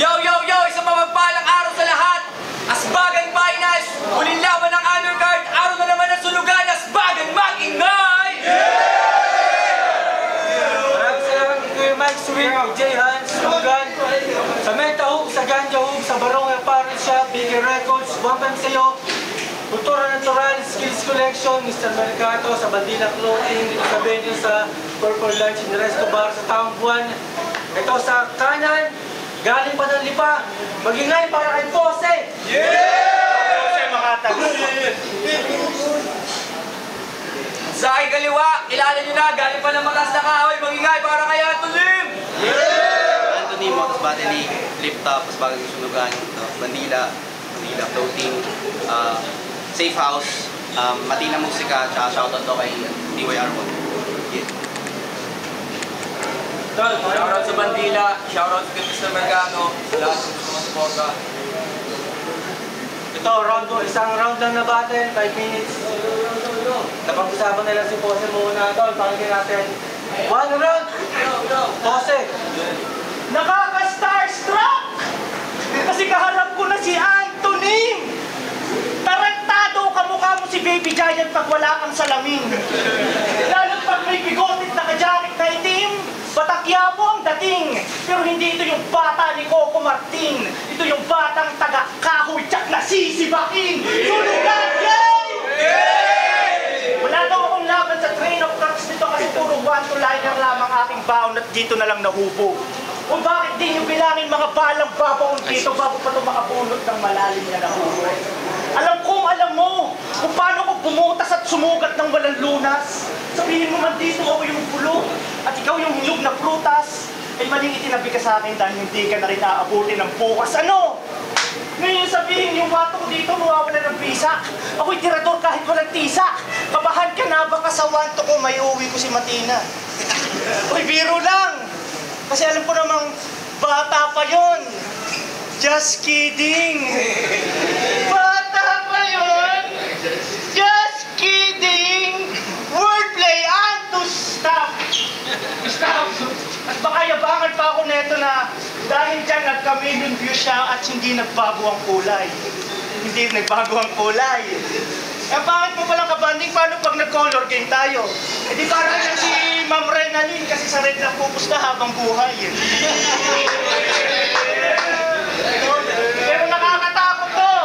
Yo, yo, yo! Isang mapagpalang araw sa lahat! Asbagan Finals! Huling laban ng undercard! Araw na naman ng sulugan! Asbagan mag-ingay! Maraming salamat kay Mike Sweet, Jay Hans, Sulugan, sa Meta Hub, sa Ganja Hub, sa Barong Apparel Shop, Bigger Records, Bumpang Sayo, Kultura Natural, Skills Collection, Mr. Mercato, sa Bandila Clothing, sa venue sa Purple Lunch in the Resto Bar sa Taong Buwan. Ito sa kanan, galing pa ng Lipa, magingay para kay Pose! Pose Makatag! Sa aking kaliwa, kilala nyo na, galing pa ng mataas na kahoy, magingay para kay Antonim! Anthony Motos Battery, Flip Top, Asbagan Sulugan, Bandila Clothing, Safe House, Matina Musika, tsaka shoutout to kay DYR1. Shoutout sa Bandila, shoutout sa Mr. Mercado, sa lahat ng sumusuporta. Ito, isang round lang na battle, 5 minutes. Napag-usapan nila si Pose muna. Ito, pakinggan natin. 1 round! Pose! Nakaka-starstruck! Kasi kaharap ko na si Anthony! Tarantado kamukha mo si Baby Giant pag wala kang salamin. Lalo pag may bigotit na kajacket na itim, batakya mo ang dating. Pero hindi ito yung bata ni Coco Martin. Ito yung batang taga-kahoy tsak na sisibakin. Sulugan, yay! Wala daw akong laban sa train of trucks nito kasi puro one-to-liner lamang aking baon at dito na lang nahubog. Kung bakit di nyo bilangin mga balang babaon dito bago pa ito makapulot ng malalim na nahubog. Alam mo kung paano ko bumutas at sumugat ng walang lunas. Sabihin mo man dito ako yung bulok at ikaw yung hinog na prutas. Ay maling itinabi ka sa akin dahil hindi ka na rin aabutin ng bukas. Ano? Ngayon sabihin yung wato ko dito mawawala ng bisak. Ako'y tirador kahit walang tisak. Kabahan ka na baka sa wanto ko may uwi ko si Matina. Uy, biro lang. Kasi alam ko namang bata pa yon. Just kidding. Bata pa yon. Just kidding. Wordplay and to stop. Stop. At baka yabangan pa ako neto na dahil dyan nagka-million views siya at hindi nagbago ang kulay. Hindi nagbago ang kulay. Eh bakit mo palang kabanding? Paano pag nag-color game tayo? Eh di parang yan si Ma'am Renalyn kasi sa red lang pupusta habang buhay. Pero nakakatakot to.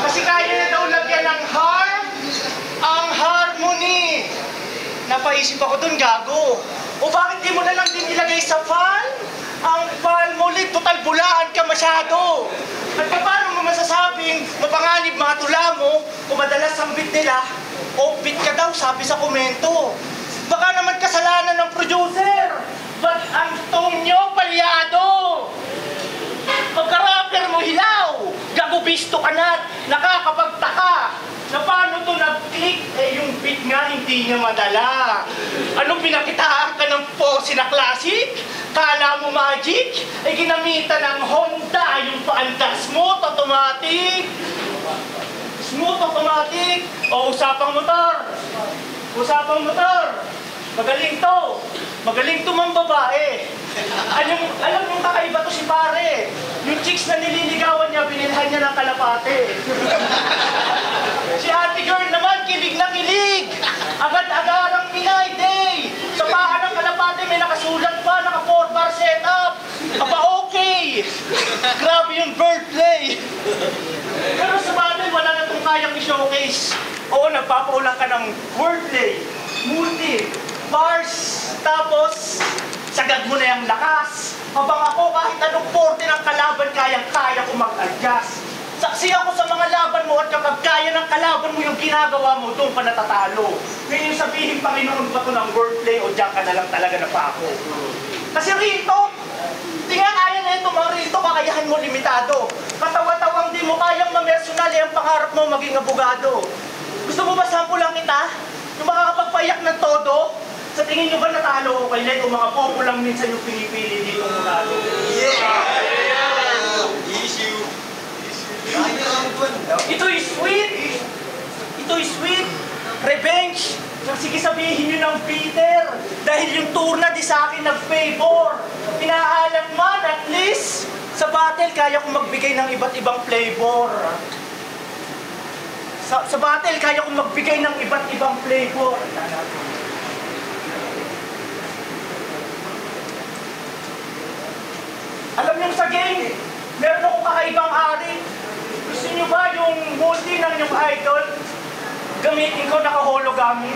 Kasi kaya na daw lagyan ng harm ang harmony. Napaisip ako dun, gago. O bakit di mo na lang din ilagay sa file? Ang file mo ulit, total bulahan ka masyado. At paano mo masasabing mapanganib mga tula mo kung madalas ang beat nila, off-beat ka daw, sabi sa komento. Baka naman kasalanan ng producer. Ba't ang tone nyo palyado? Pagka-rapper mo hilaw, gagubisto ka na, nakakapagtaka. Na paano to nag-click? Eh yung beat nga hindi niya madala. Anong pinakitaan ka ng Pose na classic? Kala mo magic? Eh ginamitan ng Honda yung paanda. Smooth automatic. Smooth automatic. O usapang motor. Usapang motor. Magaling to. Magaling to mang babae. Alam yung kakaiba to si pare. Yung chicks na nililigawan niya, binilhan niya ng kalapate. Si ate girl naman, kilig na kilig. Agad-agarang Pinay Day. Sa paa ng kalapate may nakasulat pa, naka 4-bar setup. Aba okay. Grabe yung birthday. Pero sa bagay, wala na itong kayang i-showcase. Oo, nagpapaulang ka ng wordplay, multi, bars, tapos sagad mo na yung lakas. Habang ako kahit anong porte ng kalaban, kayang-kaya ko mag-adjust. Saksi ako sa mga laban mo at kapag kaya ng kalaban mo yung ginagawa mo, doon pa natatalo. Ngayon sabihin, Panginoon ba ito ng wordplay o diyan ka na lang talaga na pa ako? Kasi rito, di nga kaya na ito, mga rito, kakayahan mo limitado. Katawa-tawang di mo kayang mamersonali ang pangarap mo maging abogado. Gusto mo ba sampulang kita? Yung makakapagpayak ng todo? Sa tingin nyo ba natalo ko kay Led o mga popo lang minsan yung pinipili dito murado? Issue. Ito'y sweet! Ito'y sweet! Revenge! Sige sabihin nyo ng Peter dahil yung tour na di sa akin nag-favor. Pinaalam man at least Sa battle, kaya kong magbigay ng iba't ibang flavor. Sa battle, kaya kong magbigay ng iba't ibang flavor. Alam niyo sa game, meron akong kakaibang ari. Gusto niyo ba yung multi ng yung idol? Gamitin ko, naka-hologami.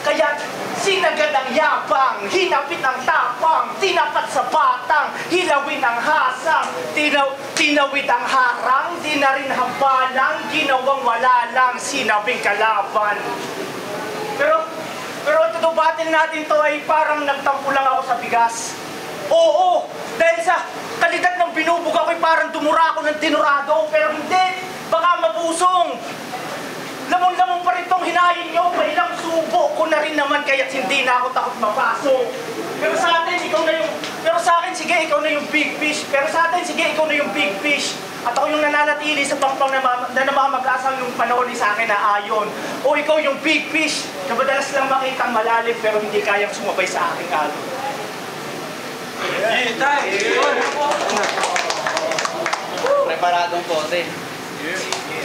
Kaya sinagad ang yabang, hinapit ang tapang, tinapat sa batang, hilawin ang hasang, tinawid ang harang, di na rin habalang, ginawang wala lang, sinabing kalaban. Pero ito battle natin to ay parang nagtampo lang ako sa bigas. Oo, dahil sa kalidad ng binubuga ko'y parang dumura ako ng tinurado, pero hindi, baka mabusong. Lamon-lamon pa rin itong hinayin nyo, may ilang subo ko na rin naman kaya't hindi na ako takot mapasok. Pero sa atin, pero sa akin, sige, ikaw na yung big fish. Pero sa atin, sige, ikaw na yung big fish. At ako yung nananatili sa pangpang na namamag-asang yung panahon sa akin na ayon. O ikaw yung big fish, na madalas lang makitang malalim pero hindi kayang sumabay sa aking alon. Preparadong pose.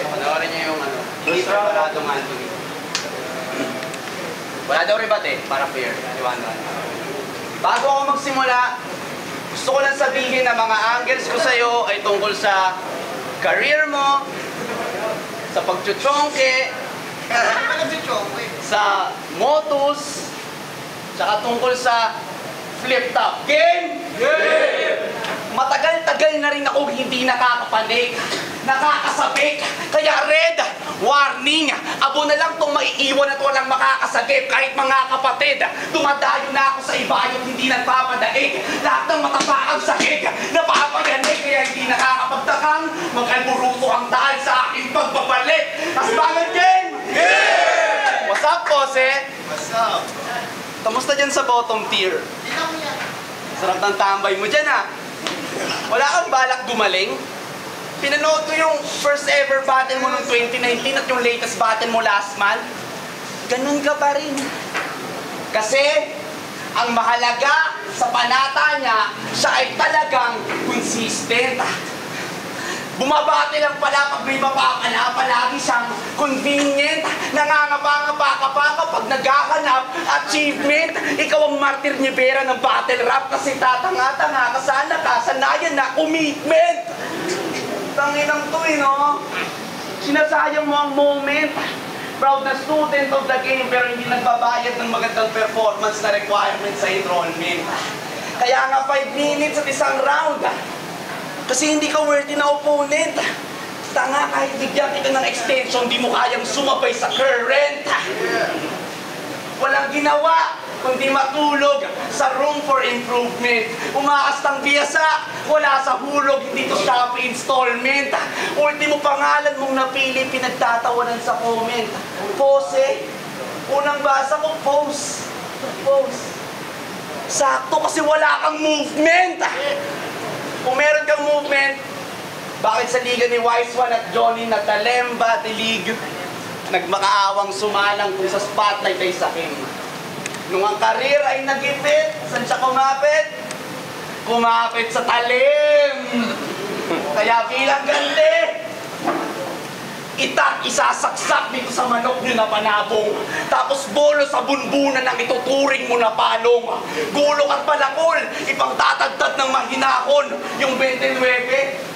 Panoorin niyo yung ano, hindi preparadong Anthony. Wala daw rebate, para fair. Bago ako magsimula, gusto ko lang sabihin na mga angles ko sa'yo ay tungkol sa career mo, sa pagchuchongke, sa motos, tsaka tungkol sa flip top. Game? Matagal-tagal na rin ako hindi nakakapanig, nakakasabik. Kaya red, warning, abo na lang itong maiiwan at walang makakasagip. Kahit mga kapatid, dumadayo na ako sa ibayot, hindi nagpapadaig. Lahat ng matapakang sakit, napapaganig. Kaya hindi nakakapagtakang mag-alburuto ang dahil sa aking pagbabalik. Asbangan game! What's up, Pose? What's up? Kamusta dyan sa bottom tier? Sarap ng tambay mo dyan, ah. Wala kang balak gumaling? Pinanood ko yung first ever battle mo noong 2019 at yung latest battle mo last month. Ganun ka pa rin. Kasi, ang mahalaga sa panata niya, siya ay talagang consistent. Bumabati lang pala pag may mapapala, palagi siyang convenient. Nangangapa-ngapa ka pa kapag naghahanap achievement. Ikaw ang martir ni Vera ng battle rap kasi tatanga-tanga ka sa nakasanayan na commitment. Tanginang to no? Sinasayang mo ang moment. Proud na student of the game pero hindi nagbabayad ng magandang performance na requirement sa enrollment. Kaya nga 5 minutes at isang round. Kasi hindi ka worthy na opponent. Tanga, kahit bigyan kita ng extension, di mo kayang sumabay sa current. Walang ginawa, kundi matulog sa room for improvement. Umaastang biyasa, wala sa hulog, hindi to Shopee installment. Ultimo pangalan mong napili, pinagtatawanan sa comment. Pose, unang basa ko, pose. Pose. Sakto kasi wala kang movement. Kung meron kang movement, bakit sa liga ni Wise One at Johnny Natalemba, Tilig, nagmakaawang sumalang kung sa spotlight ay sakim. Nung ang karir ay nagipit, saan siya kumapit? Kumapit sa talim. Kaya bilang ganti, itak isasaksak dito sa manok nyo na panabong. Tapos bolo sa bunbunan ng ituturing mo na palong. Gulong at palakol, ipang tatagtad ng mahinahon. Yung 29,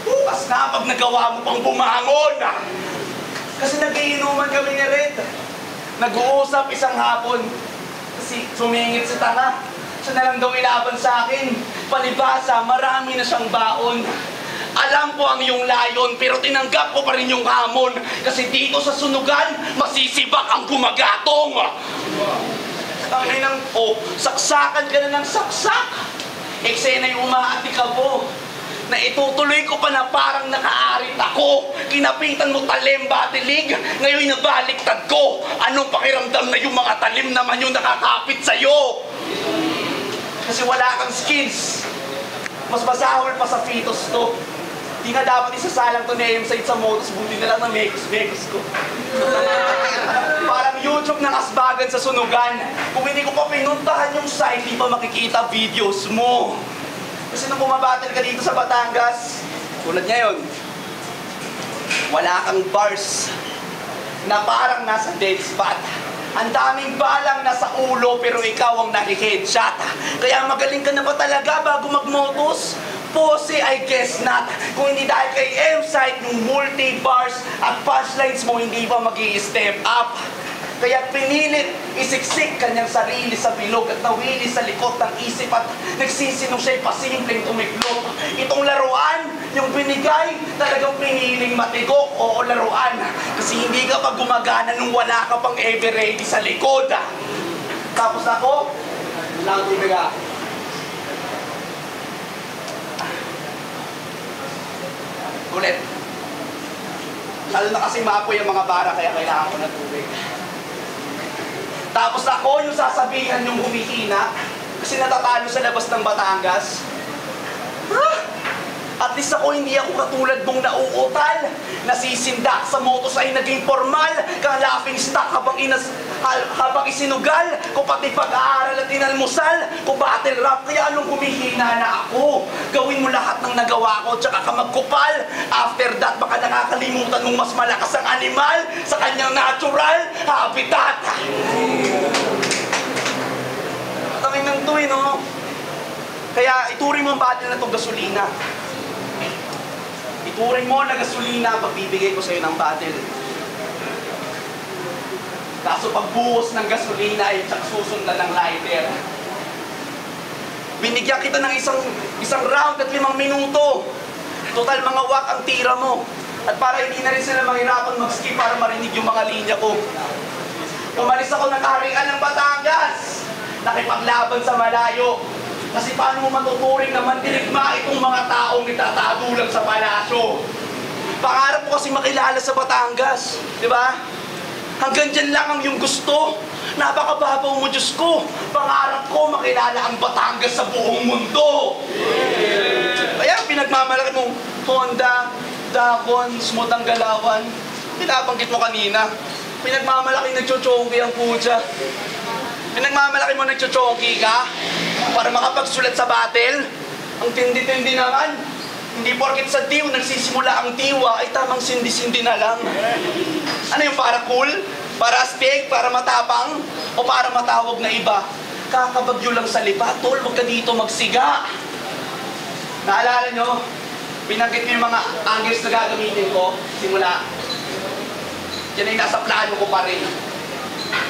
bukas na pag nagawa mo pang bumangon. Kasi nagiinuman kami ni Red. Nag-uusap isang hapon. Kasi sumingit si Tanga. Siya na lang daw ilaban sa akin. Palibasa, marami na siyang baon. Alam ko ang iyong layon, pero tinanggap ko pa rin yung hamon. Kasi dito sa sunugan, masisibak ang gumagatong. Tanginang, saksakan ka na ng saksak. Eksena'y umaatikabo. Na itutuloy ko pa na parang nakaarit ako. Kinapitan mo Talemba, Tilig. Ngayon nabaliktad ko. Anong pakiramdam na yung mga talim naman yung nakakapit sa'yo? Kasi wala kang skills. Mas masahol pa sa fetus to. Di nga dapat isasalang to ni M-Side sa motos, buti na lang na Mekos ko. Parang YouTube ng asbagan sa sunugan. Kung hindi ko pa pinuntahan yung site, di pa makikita videos mo. Kasi nung bumabattle ka dito sa Batangas, tulad ngayon, wala kang bars na parang nasa dead spot. Ang daming balang nasa ulo pero ikaw ang naki-headshot. Kaya magaling ka na ba talaga bago magmotos? Pose, I guess not. Kung hindi dahil kay M-Site, yung multi-bars at punchlines mo, hindi ba mag-i-step up? Kaya pinilit isiksik kanyang sarili sa bilog at nawili sa likot ng isip at nagsisinong siya'y pasimpleng tumiklop. Itong laruan, yung binigay, talagang piniling matigok o laruan. Kasi hindi ka pa gumagana nung wala ka pang ever ready sa likod. Tapos ako, lang tibiga. Ulit. Lalo na kasi maapoy ang mga bara kaya kailangan ko ng tubig. Tapos ako yung sasabihan yung humihina kasi natatalo sa labas ng Batangas. At least ako hindi ako katulad mong nauutal. Nasisindak sa motos ay naging formal. Kang laughing stock habang isinugal. Kung pati pag-aaral at inalmusal. Kung battle rap, kaya anong humihina na ako? Gawin mo lahat ng nagawa ko, tsaka ka magkupal. After that, baka nakakalimutan mong mas malakas ang animal sa kanyang natural habitat. Tangin ng to, no? Kaya ituring mo ang battle na itong gasolina. Ituring mo na gasolina pagbibigay ko sa'yo ng battle. Kaso pagbuhos ng gasolina ay tsak susundan ng lighter. Binigyan kita ng isang round at 5 minuto. Total mga wak ang tira mo. At para hindi na rin sila mahirapan mag-skip para marinig yung mga linya ko. Umalis ako ng kaharian ng Batangas. Nakipaglaban sa malayo. Kasi paano mo matuturing na mandirigma itong mga taong itatago lang sa palasyo? Pangarap mo kasi makilala sa Batangas, di ba? Hanggang dyan lang ang iyong gusto. Napakababaw mo, Diyos ko. Pangarap ko makilala ang Batangas sa buong mundo. Kaya pinagmamalaki mong Honda, Dacon, Smooth ang galawan. Pinabanggit mo kanina. Pinagmamalaki nagchochongki ang putya. Pinagmamalaki mo nagchochongki ka para makapagsulat sa battle. Ang tindi-tindi naman. Hindi porket sa diw nagsisimula ang diwa ay tamang sindi-sindi na lang. Ano yung para cool? Para astig? Para matapang? O para matawag na iba? Kakabagyo lang sa lipa, tol, huwag ka dito magsiga. Naalala nyo? Binanggit ko yung mga angles na gagamitin ko simula. Yan ay nasa plano ko pa rin.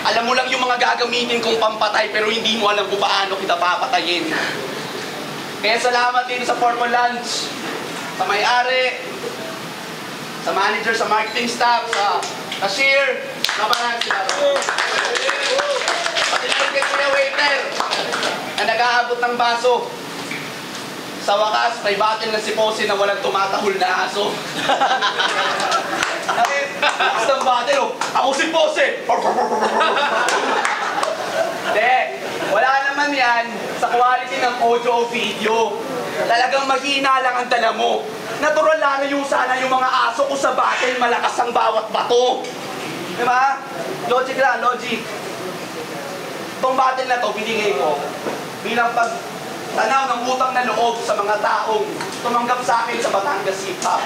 Alam mo lang yung mga gagamitin kong pampatay pero hindi mo alam kung paano kita papatayin. Kaya salamat din sa Purple Lunch, sa may-ari, sa manager, sa marketing staff, sa cashier, sa balance. Pati na waiter na nag-aabot ng baso. Sa wakas, may battle na si Pose na walang tumatahol na aso. Lakas ng battle, oh. Ako si Pose! Hindi, wala naman yan sa quality ng audio o video. Talagang mahina lang ang dala mo. Natural lang yung sana yung mga aso ko sa battle, malakas ang bawat bato. Diba? Logic lang, logic. Itong battle na to, binigay ko bilang pagtanaw ng utang na loob sa mga taong tumanggap sa akin sa Batangas Hip Hop.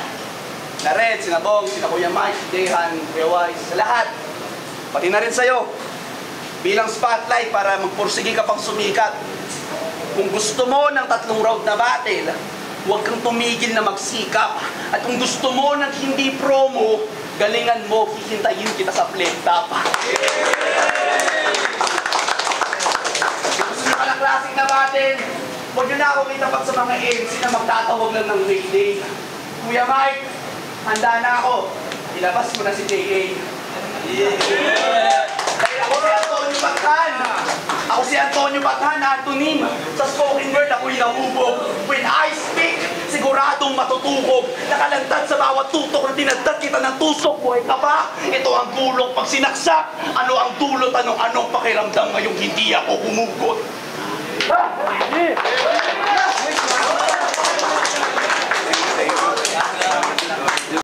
Na Red, sina Bong, sina Kuya Mike, si Dehan, Kuya Wise, sa lahat. Pati na rin sa'yo. Bilang spotlight para magpursige ka pang sumikat. Kung gusto mo ng 3 round na battle, huwag kang tumigil na magsikap. At kung gusto mo ng hindi promo, galingan mo, hihintayin kita sa flip top. Gusto nyo ka ng classic na battle, huwag nyo na akong itapat sa mga MC na magtatawag lang ng weekday. Kuya Mike, handa na ako. Ilabas mo na si J.A. Dahil ako si Antonio Bathan. Ako si Antonio Bathan, Antonym. Sa spoken word, ako'y nahubog. When I speak, siguradong matutukog. Nakalantad sa bawat tutok na dinagdag kita ng tusok. Buhay ka pa? Ito ang gulok pag sinaksak. Ano ang dulot? Anong pakiramdam ngayong hindi ako humugot?